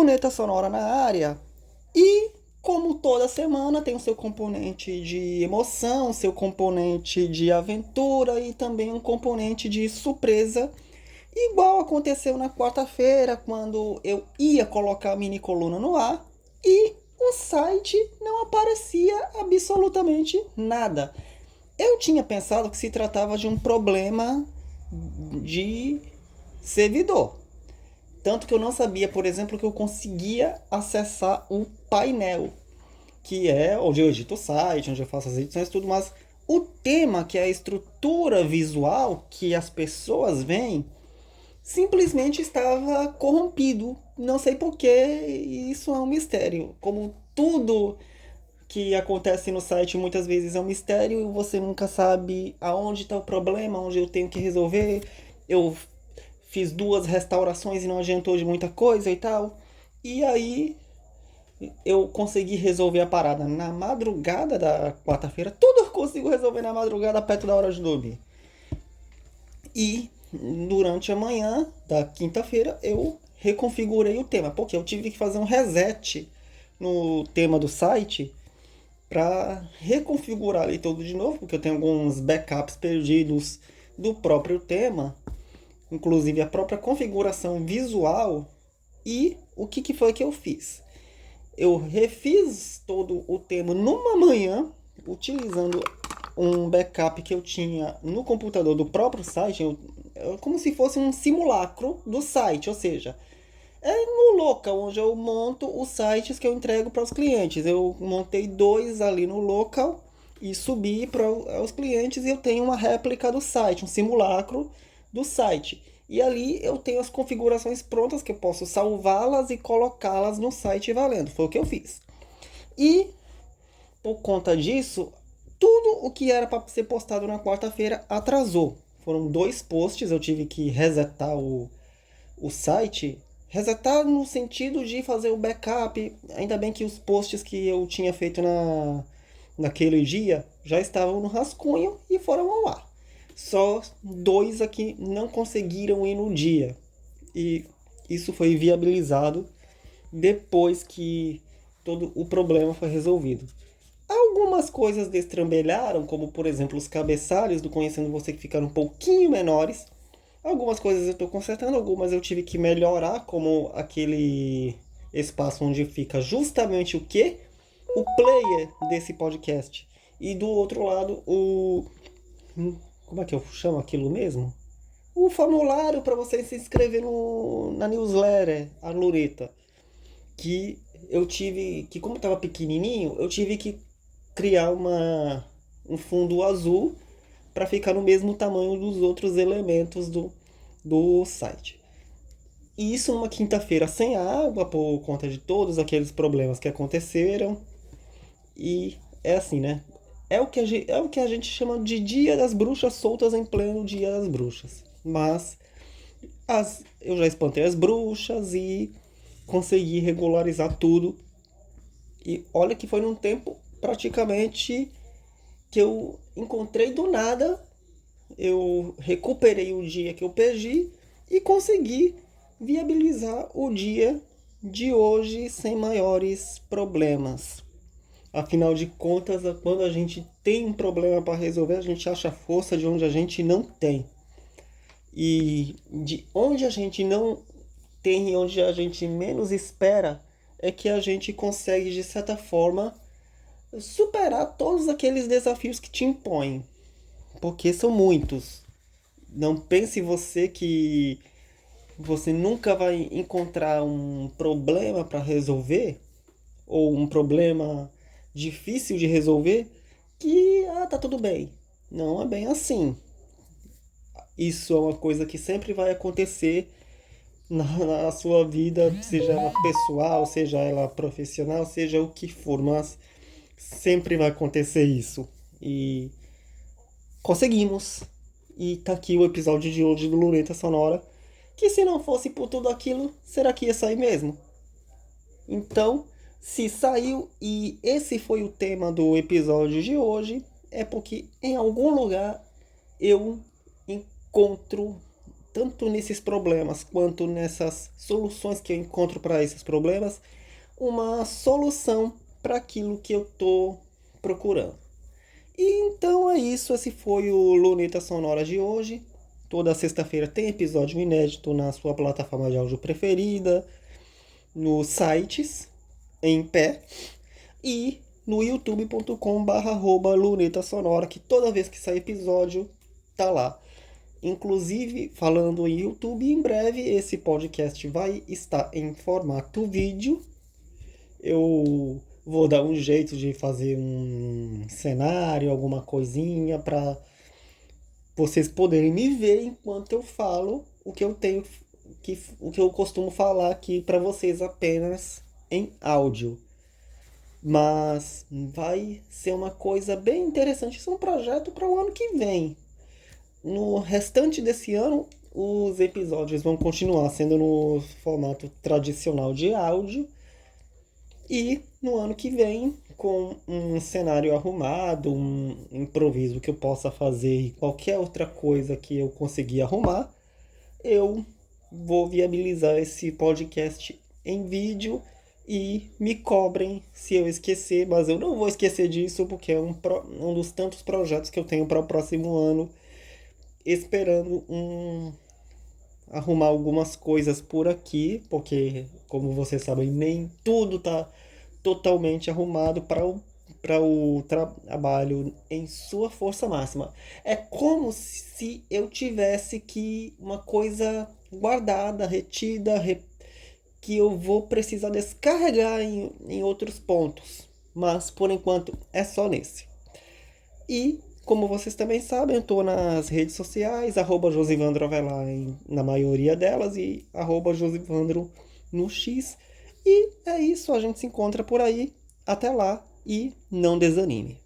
Luneta Sonora na área. E, como toda semana, tem o seu componente de emoção, seu componente de aventura e também um componente de surpresa. Igual aconteceu na quarta-feira, quando eu ia colocar a mini coluna no ar e o site não aparecia absolutamente nada. Eu tinha pensado que se tratava de um problema de servidor. Tanto que eu não sabia, por exemplo, que eu conseguia acessar o painel, que é onde eu edito o site, onde eu faço as edições e tudo, mas o tema, que é a estrutura visual que as pessoas veem, simplesmente estava corrompido. Não sei porquê, isso é um mistério. Como tudo que acontece no site muitas vezes é um mistério e você nunca sabe aonde está o problema, onde eu tenho que resolver. Eu fiz duas restaurações e não adiantou de muita coisa e tal. E aí eu consegui resolver a parada na madrugada da quarta-feira. Tudo eu consigo resolver na madrugada perto da hora de dormir. E durante a manhã da quinta-feira eu reconfigurei o tema, porque eu tive que fazer um reset no tema do site para reconfigurar ele todo de novo, porque eu tenho alguns backups perdidos do próprio tema, inclusive a própria configuração visual. E o que foi que eu fiz? Eu refiz todo o tema numa manhã, utilizando um backup que eu tinha no computador do próprio site, como se fosse um simulacro do site, ou seja, é no local onde eu monto os sites que eu entrego para os clientes. Eu montei dois ali no local e subi para os clientes e eu tenho uma réplica do site, um simulacro do site. E ali eu tenho as configurações prontas que eu posso salvá-las e colocá-las no site valendo. Foi o que eu fiz. E por conta disso, tudo o que era para ser postado na quarta-feira atrasou. Foram dois posts, eu tive que resetar o site. Resetar no sentido de fazer o backup. Ainda bem que os posts que eu tinha feito naquele dia já estavam no rascunho e foram ao ar. Só dois aqui não conseguiram ir no dia. E isso foi viabilizado depois que todo o problema foi resolvido. Algumas coisas destrambelharam, como por exemplo os cabeçalhos do Conhecendo Você, que ficaram um pouquinho menores. Algumas coisas eu estou consertando, algumas eu tive que melhorar, como aquele espaço onde fica justamente o que? O player desse podcast. E do outro lado, como é que eu chamo aquilo mesmo? O formulário para você se inscrever na newsletter, a Lureta. Que eu tive, que como estava pequenininho, eu tive que criar um fundo azul para ficar no mesmo tamanho dos outros elementos do site. E isso numa quinta-feira sem água, por conta de todos aqueles problemas que aconteceram. E é assim, né? É o que a gente chama de Dia das Bruxas soltas em pleno Dia das Bruxas. Mas eu já espantei as bruxas e consegui regularizar tudo. E olha que foi num tempo praticamente que eu encontrei do nada. Eu recuperei o dia que eu perdi e consegui viabilizar o dia de hoje sem maiores problemas. Afinal de contas, quando a gente tem um problema para resolver, a gente acha força de onde a gente não tem. E de onde a gente não tem e onde a gente menos espera, é que a gente consegue, de certa forma, superar todos aqueles desafios que te impõem. Porque são muitos. Não pense você que você nunca vai encontrar um problema para resolver, ou um problema difícil de resolver, que tá tudo bem. Não é bem assim. Isso é uma coisa que sempre vai acontecer na sua vida, seja ela pessoal, seja ela profissional, seja o que for, mas sempre vai acontecer isso. E conseguimos. E tá aqui o episódio de hoje do Luneta Sonora, que se não fosse por tudo aquilo, será que ia sair mesmo? Então, se saiu e esse foi o tema do episódio de hoje, é porque em algum lugar eu encontro tanto nesses problemas quanto nessas soluções que eu encontro para esses problemas, uma solução para aquilo que eu estou procurando. E então é isso, esse foi o Luneta Sonora de hoje. Toda sexta-feira tem episódio inédito na sua plataforma de áudio preferida, nos sites em pé e no youtube.com/luneta sonora, que toda vez que sai episódio tá lá. Inclusive, falando em YouTube, em breve esse podcast vai estar em formato vídeo. Eu vou dar um jeito de fazer um cenário, alguma coisinha para vocês poderem me ver enquanto eu falo o que eu tenho, o que eu costumo falar aqui para vocês apenas em áudio. Mas vai ser uma coisa bem interessante. Isso é um projeto para o ano que vem. No restante desse ano, os episódios vão continuar sendo no formato tradicional de áudio. E no ano que vem, com um cenário arrumado, um improviso que eu possa fazer e qualquer outra coisa que eu conseguir arrumar, eu vou viabilizar esse podcast em vídeo e me cobrem se eu esquecer, mas eu não vou esquecer disso porque é um dos tantos projetos que eu tenho para o próximo ano, esperando arrumar algumas coisas por aqui, porque, como vocês sabem, nem tudo tá totalmente arrumado para o trabalho em sua força máxima. É como se eu tivesse que uma coisa guardada, retida, que eu vou precisar descarregar em outros pontos. Mas, por enquanto, é só nesse. E, como vocês também sabem, eu estou nas redes sociais, @Josivandro Avelar na maioria delas e @Josivandro no X. E é isso, a gente se encontra por aí. Até lá e não desanime.